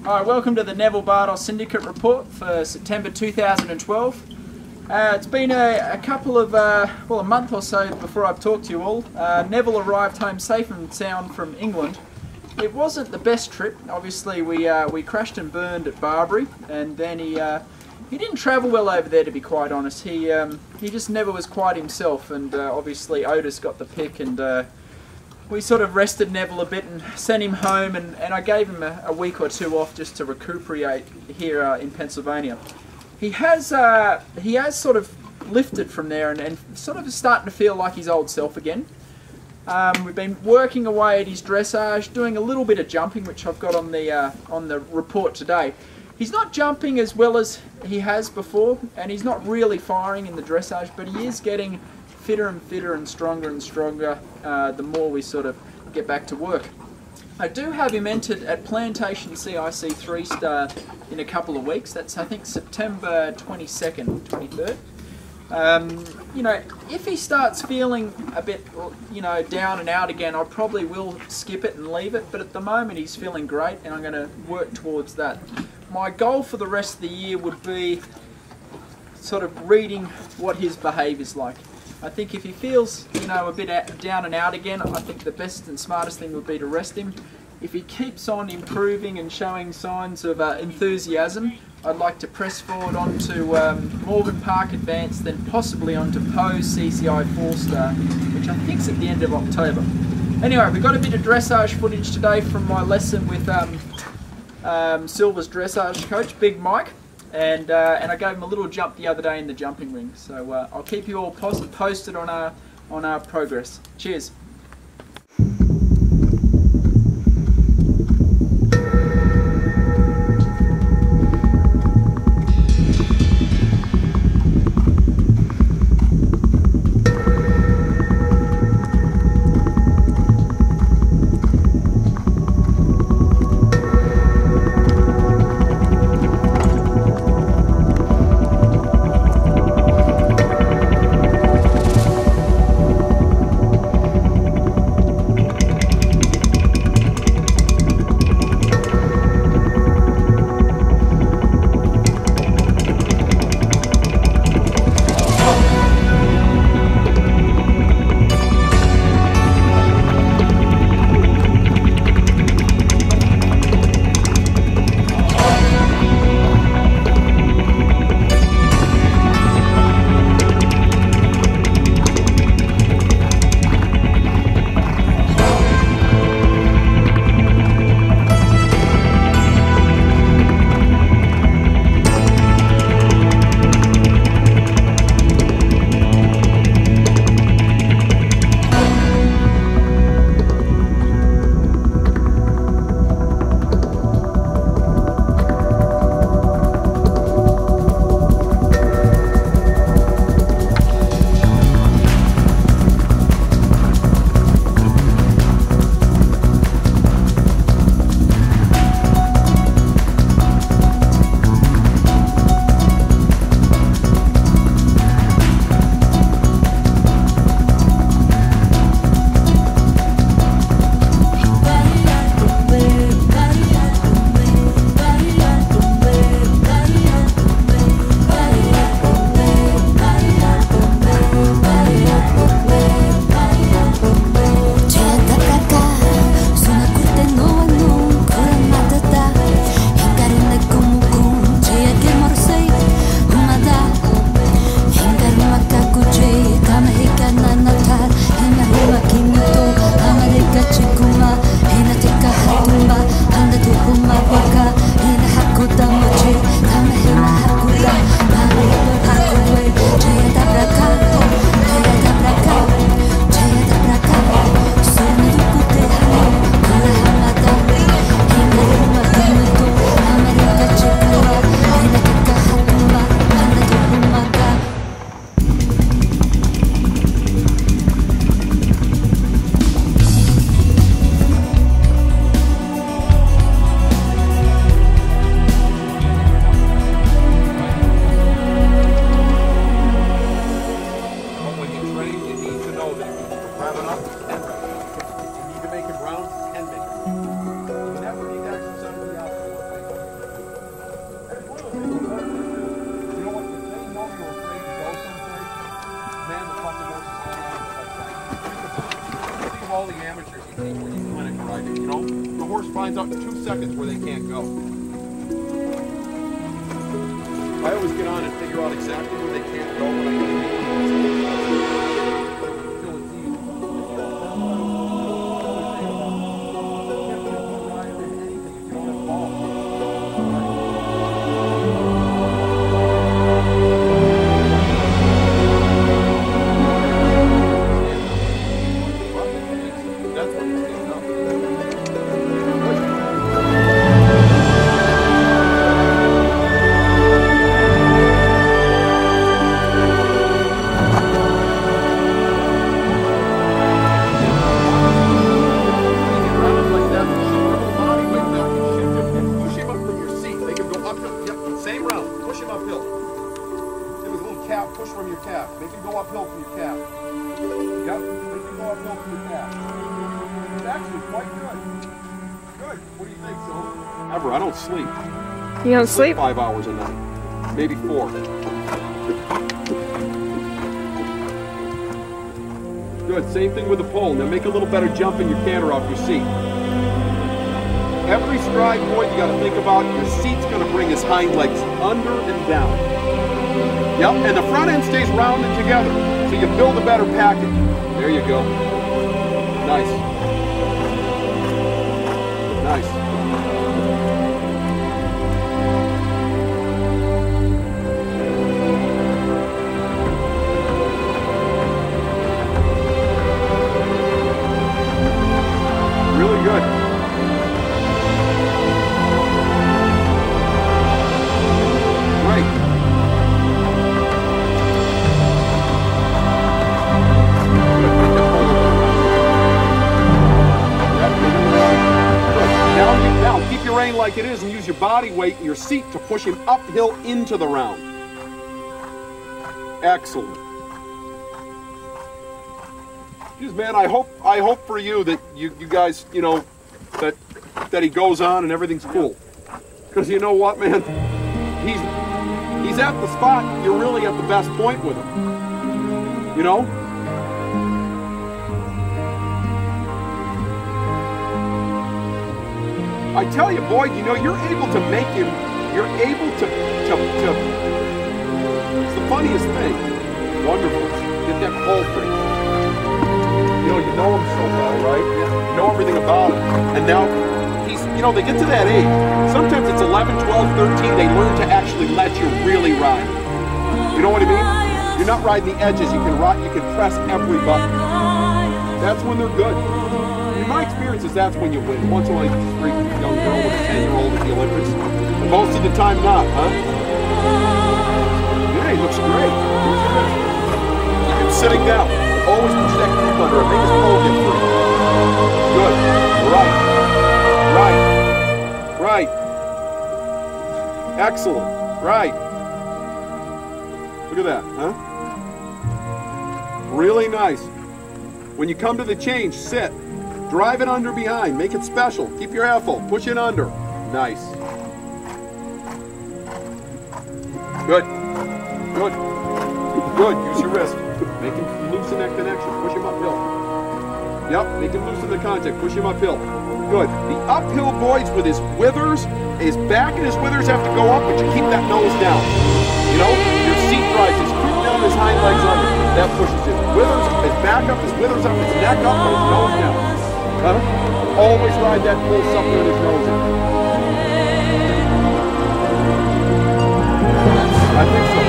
Hi, welcome to the Neville Syndicate report for September 2012. It's been a couple of, well, a month or so before I've talked to you all. Neville arrived home safe and sound from England. It wasn't the best trip. Obviously, we crashed and burned at Barbary, and then he didn't travel well over there, to be quite honest. He just never was quite himself, and obviously Otis got the pick, and we sort of rested Neville a bit and sent him home, and I gave him a week or two off just to recuperate here in Pennsylvania. He has sort of lifted from there and sort of starting to feel like his old self again. We've been working away at his dressage, doing a little bit of jumping, which I've got on the report today. He's not jumping as well as he has before, and he's not really firing in the dressage, but he is getting fitter and stronger the more we sort of get back to work. I do have him entered at Plantation CIC 3-star in a couple of weeks. That's, I think, September 22nd, 23rd. You know, if he starts feeling a bit, you know, down and out again, I probably will skip it and leave it, but at the moment he's feeling great, and I'm going to work towards that. My goal for the rest of the year would be sort of reading what his behaviour's like. I think if he feels, you know, a bit down and out again, I think the best and smartest thing would be to rest him. If he keeps on improving and showing signs of enthusiasm, I'd like to press forward onto Morgan Park Advanced, then possibly onto Poe's CCI 4-star, which I think is at the end of October. Anyway, we got a bit of dressage footage today from my lesson with Silver's dressage coach, Big Mike. And I gave him a little jump the other day in the jumping ring. So I'll keep you all posted on our progress. Cheers. of all the amateurs you see when you clinic riding. You know, the horse finds out in 2 seconds where they can't go. I always get on and figure out exactly where they can't go when I get to push from your calf. Make it go uphill from your calf. Yep, make it go uphill from your calf. It's actually quite good. Good. What do you think, Silver? Ever, I don't sleep. You don't sleep? 5 hours a night. Maybe 4. Good, same thing with the pole. Now make a little better jump in your canter off your seat. Every stride, boy, you gotta think about your seat's gonna bring his hind legs under and down. Yep, and the front end stays rounded together, so you build a better package. There you go. Nice. Nice. Really good. Like it is, and use your body weight and your seat to push him uphill into the round. Excellent. Geez, man, I hope for you that you guys, you know, that he goes on and everything's cool. Because you know what, man, he's at the spot. You're really at the best point with him. You know. I tell you, boy, you know, you're able to make him, you're able to it's the funniest thing. Wonderful. Get that cold free. You know him so well, right? You know everything about him. And now, he's, you know, they get to that age. Sometimes it's 11, 12, 13, they learn to actually let you really ride. You know what I mean? You're not riding the edges, you can press every button. That's when they're good. In my experiences, that's when you win. Once in a while, you just freak a young girl with a 10-year-old at the Olympics. And most of the time, not, huh? Yeah, he looks great. Keep him sitting down. Always push that grip under him. Make his pole get free. Good. Right. Right. Right. Excellent. Right. Look at that, huh? Really nice. When you come to the change, sit. Drive it under behind. Make it special. Keep your half full. Push it under. Nice. Good. Good. Good. Use your wrist. Make him loosen that connection. Push him uphill. Yep. Make him loosen the contact. Push him uphill. Good. The uphill, boys, with his withers, his back and his withers have to go up, but you keep that nose down. You know? Your seat rises. Keep down his hind legs under. That pushes his withers, his back up, his withers up, his neck up, and his nose down. Huh? Always ride that full sucker in his nose. I think so.